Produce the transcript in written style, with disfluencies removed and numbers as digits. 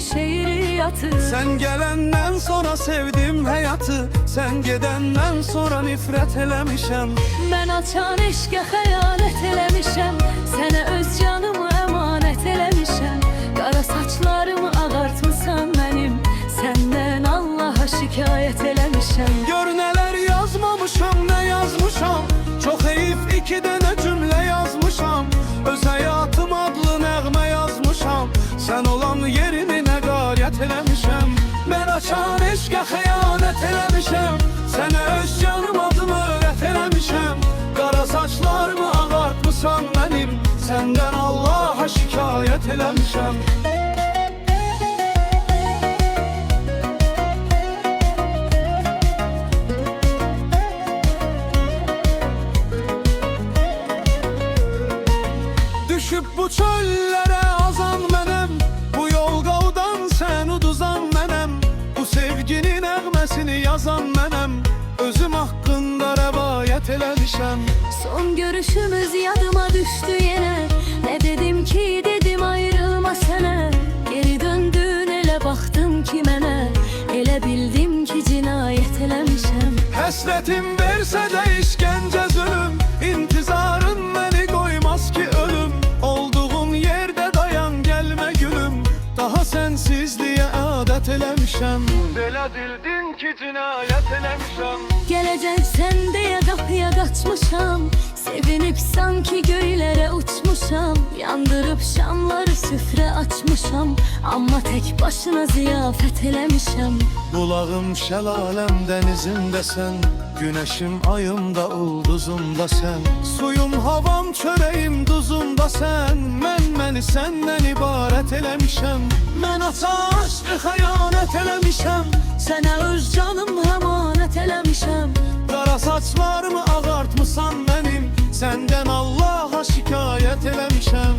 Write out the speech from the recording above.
şehriyatı. Sen gelenden sonra sevdim hayatı, sen gedenden sonra nifret eləmişəm. Mən açan eşqə xəyanət eləmişəm, sənə öz canımı əmanət eləmişəm. Qara saçlarımı ağartmısan mənim, səndən Allaha şikayət eləmişəm. Gör nələr yazmamışam, nə yazmışam, çox heyif 2 dənə cümlə yazmışam. Öz həyatım adlı nəğmə yazmışam, sən olan yerini nəqarət eləmişəm. Mən açan eşqə xəyanət eləmişəm, sənə öz canım adımı öyrət eləmişəm. Qara saçlarımı ağartmısan mənim, səndən Allaha şikayət eləmişəm. Düşüb bu çöllərə azan mənəm, bu yol qavdan sən uduzan mənəm. Bu sevginin nəğməsini yazan mənəm, özüm haqqında rəvayət eləmişəm. Son görüşümüz yadıma düştü yenə, nə dedim ki dedim ayrılma sənə. Geri döndün elə baxdın ki mənə, elə bildim ki cinayət eləmişəm. Həsrətim versə də işgəncə zülüm, intizarın məni qoymaz ki ölüm. Olduğum yerdə dayan gəlmə gülüm, daha sənsizliyə adət eləmişəm. Belə dildin ki cinayət eləmişəm. Gələcəksən deyə qapıya qaçmışam, sevinib sanki göylərə uçmuşam. Yandırıb şamları süfrə açmışam, amma tək başına ziyafət eləmişəm. Bulağım şəlaləm dənizimdəsən, günəşim ayımda ulduzumda sən. Suyum havam çörəyim duzumda sən, məni səndən ibarət eləmişəm. Mən aşkı xəyanət eləmişəm, Sənə öz canım əmanət eləmişəm. qara saçlarımı ağartmısan mənim, səndən Allaha şikayət eləmişəm.